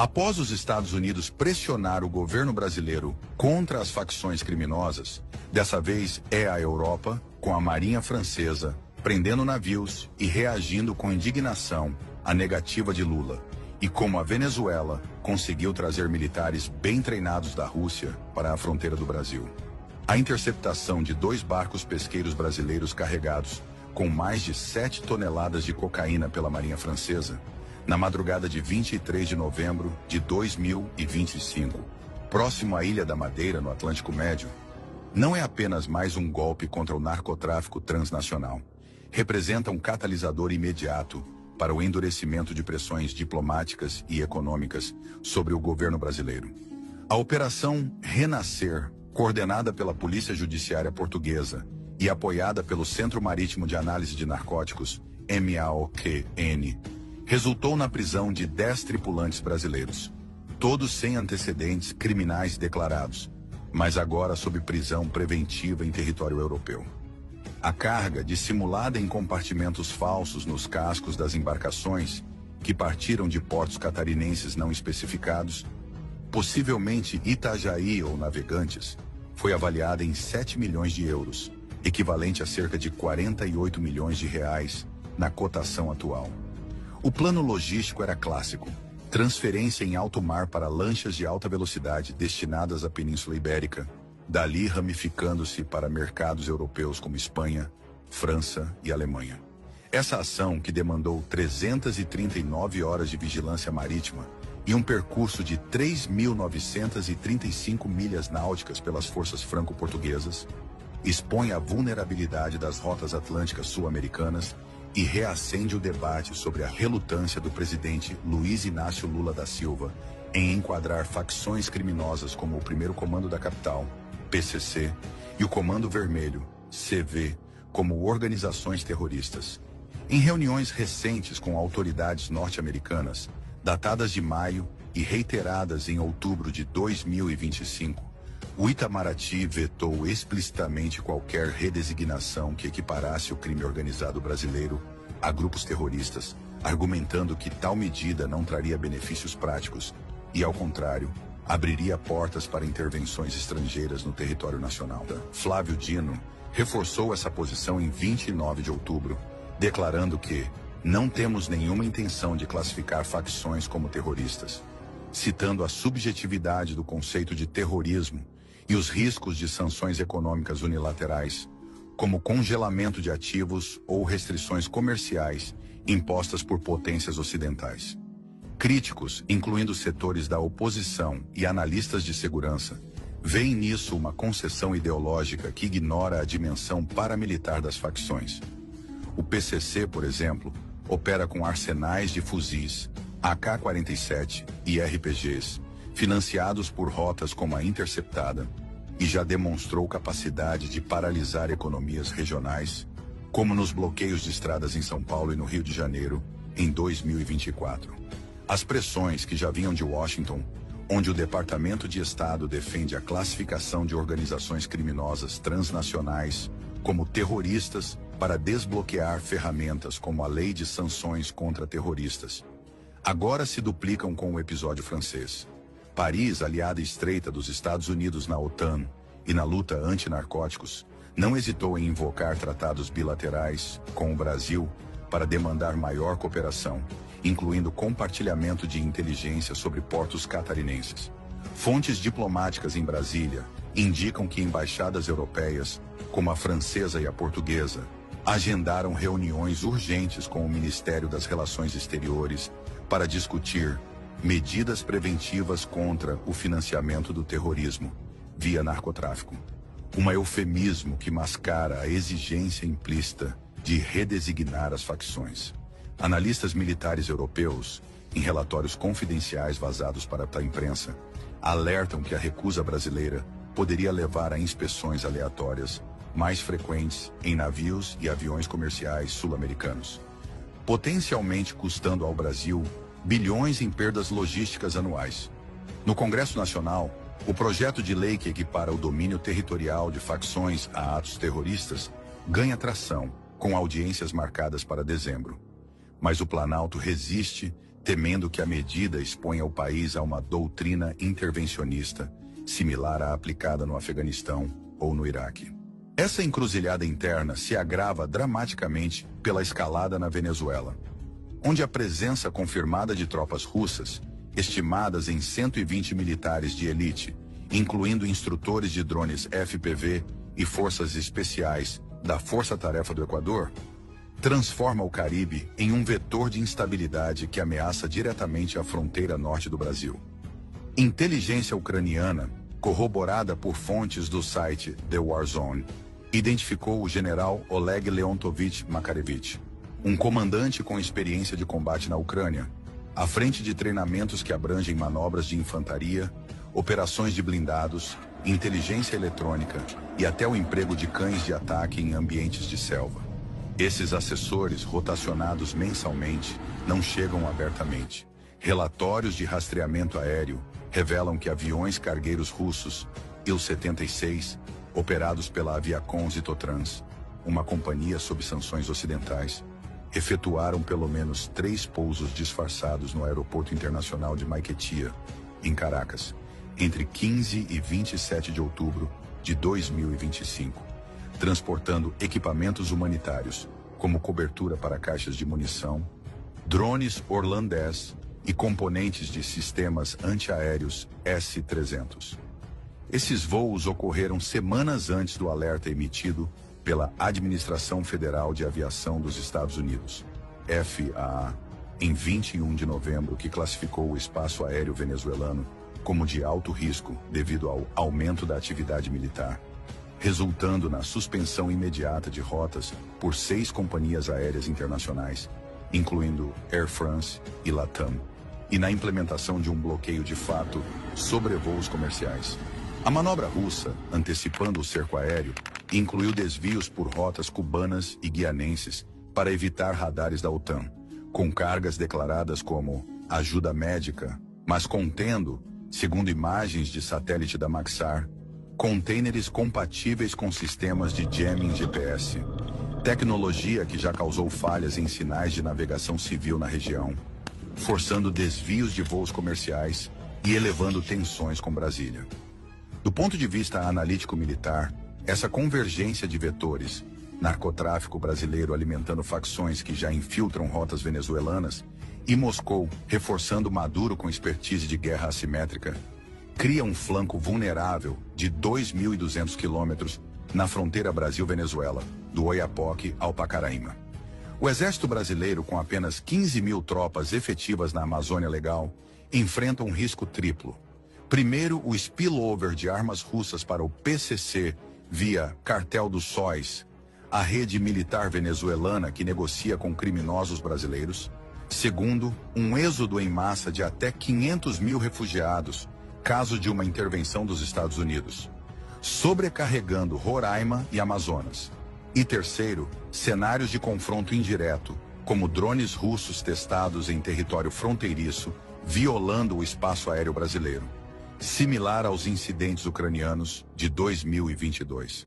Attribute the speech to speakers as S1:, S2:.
S1: Após os Estados Unidos pressionar o governo brasileiro contra as facções criminosas, dessa vez é a Europa, com a Marinha Francesa, prendendo navios e reagindo com indignação à negativa de Lula. E como a Venezuela conseguiu trazer militares bem treinados da Rússia para a fronteira do Brasil. A interceptação de 2 barcos pesqueiros brasileiros carregados com mais de 7 toneladas de cocaína pela Marinha Francesa, na madrugada de 23 de novembro de 2025, próximo à Ilha da Madeira, no Atlântico Médio, não é apenas mais um golpe contra o narcotráfico transnacional. Representa um catalisador imediato para o endurecimento de pressões diplomáticas e econômicas sobre o governo brasileiro. A Operação Renascer, coordenada pela Polícia Judiciária Portuguesa e apoiada pelo Centro Marítimo de Análise de Narcóticos, MAOQN, resultou na prisão de 10 tripulantes brasileiros, todos sem antecedentes criminais declarados, mas agora sob prisão preventiva em território europeu. A carga, dissimulada em compartimentos falsos nos cascos das embarcações, que partiram de portos catarinenses não especificados, possivelmente Itajaí ou Navegantes, foi avaliada em 7 milhões de euros, equivalente a cerca de 48 milhões de reais na cotação atual. O plano logístico era clássico: transferência em alto mar para lanchas de alta velocidade destinadas à Península Ibérica, dali ramificando-se para mercados europeus como Espanha, França e Alemanha. Essa ação, que demandou 339 horas de vigilância marítima e um percurso de 3.935 milhas náuticas pelas forças franco-portuguesas, expõe a vulnerabilidade das rotas atlânticas sul-americanas e reacende o debate sobre a relutância do presidente Luiz Inácio Lula da Silva em enquadrar facções criminosas como o Primeiro Comando da Capital, PCC, e o Comando Vermelho, CV, como organizações terroristas. Em reuniões recentes com autoridades norte-americanas, datadas de maio e reiteradas em outubro de 2025, o Itamaraty vetou explicitamente qualquer redesignação que equiparasse o crime organizado brasileiro a grupos terroristas, argumentando que tal medida não traria benefícios práticos e, ao contrário, abriria portas para intervenções estrangeiras no território nacional. Flávio Dino reforçou essa posição em 29 de outubro, declarando que não temos nenhuma intenção de classificar facções como terroristas, citando a subjetividade do conceito de terrorismo e os riscos de sanções econômicas unilaterais, como congelamento de ativos ou restrições comerciais impostas por potências ocidentais. Críticos, incluindo setores da oposição e analistas de segurança, veem nisso uma concessão ideológica que ignora a dimensão paramilitar das facções. O PCC, por exemplo, opera com arsenais de fuzis, AK-47 e RPGs, financiados por rotas como a Interceptada, e já demonstrou capacidade de paralisar economias regionais, como nos bloqueios de estradas em São Paulo e no Rio de Janeiro, em 2024. As pressões que já vinham de Washington, onde o Departamento de Estado defende a classificação de organizações criminosas transnacionais como terroristas para desbloquear ferramentas como a Lei de Sanções contra Terroristas, agora se duplicam com o episódio francês. Paris, aliada estreita dos Estados Unidos na OTAN e na luta antinarcóticos, não hesitou em invocar tratados bilaterais com o Brasil para demandar maior cooperação, incluindo compartilhamento de inteligência sobre portos catarinenses. Fontes diplomáticas em Brasília indicam que embaixadas europeias, como a francesa e a portuguesa, agendaram reuniões urgentes com o Ministério das Relações Exteriores para discutir medidas preventivas contra o financiamento do terrorismo via narcotráfico. Um eufemismo que mascara a exigência implícita de redesignar as facções. Analistas militares europeus, em relatórios confidenciais vazados para a imprensa, alertam que a recusa brasileira poderia levar a inspeções aleatórias mais frequentes em navios e aviões comerciais sul-americanos, potencialmente custando ao Brasil bilhões em perdas logísticas anuais. No Congresso Nacional, o projeto de lei que equipara o domínio territorial de facções a atos terroristas ganha tração, com audiências marcadas para dezembro. Mas o Planalto resiste, temendo que a medida exponha o país a uma doutrina intervencionista similar à aplicada no Afeganistão ou no Iraque. Essa encruzilhada interna se agrava dramaticamente pela escalada na Venezuela, onde a presença confirmada de tropas russas, estimadas em 120 militares de elite, incluindo instrutores de drones FPV e forças especiais da Força Tarefa do Equador, transforma o Caribe em um vetor de instabilidade que ameaça diretamente a fronteira norte do Brasil. Inteligência ucraniana, corroborada por fontes do site The War Zone, identificou o general Oleg Leontovich Makarevich, um comandante com experiência de combate na Ucrânia, à frente de treinamentos que abrangem manobras de infantaria, operações de blindados, inteligência eletrônica e até o emprego de cães de ataque em ambientes de selva. Esses assessores, rotacionados mensalmente, não chegam abertamente. Relatórios de rastreamento aéreo revelam que aviões cargueiros russos, Il-76, operados pela Aviacon Zitotrans, uma companhia sob sanções ocidentais, efetuaram pelo menos 3 pousos disfarçados no Aeroporto Internacional de Maiquetía, em Caracas, entre 15 e 27 de outubro de 2025, transportando equipamentos humanitários, como cobertura para caixas de munição, drones Orlan-10 e componentes de sistemas antiaéreos S-300. Esses voos ocorreram semanas antes do alerta emitido pela Administração Federal de Aviação dos Estados Unidos, FAA, em 21 de novembro, que classificou o espaço aéreo venezuelano como de alto risco devido ao aumento da atividade militar, resultando na suspensão imediata de rotas por 6 companhias aéreas internacionais, incluindo Air France e Latam, e na implementação de um bloqueio de fato sobre voos comerciais. A manobra russa, antecipando o cerco aéreo, incluiu desvios por rotas cubanas e guianenses para evitar radares da OTAN, com cargas declaradas como ajuda médica, mas contendo, segundo imagens de satélite da Maxar, contêineres compatíveis com sistemas de jamming GPS, tecnologia que já causou falhas em sinais de navegação civil na região, forçando desvios de voos comerciais e elevando tensões com Brasília. Do ponto de vista analítico-militar, essa convergência de vetores, narcotráfico brasileiro alimentando facções que já infiltram rotas venezuelanas, e Moscou reforçando Maduro com expertise de guerra assimétrica, cria um flanco vulnerável de 2.200 quilômetros na fronteira Brasil-Venezuela, do Oiapoque ao Pacaraima. O exército brasileiro, com apenas 15 mil tropas efetivas na Amazônia Legal, enfrenta um risco triplo. Primeiro, o spillover de armas russas para o PCC via Cartel dos Sóis, a rede militar venezuelana que negocia com criminosos brasileiros. Segundo, um êxodo em massa de até 500 mil refugiados, caso de uma intervenção dos Estados Unidos, sobrecarregando Roraima e Amazonas. E terceiro, cenários de confronto indireto, como drones russos testados em território fronteiriço, violando o espaço aéreo brasileiro, similar aos incidentes ucranianos de 2022.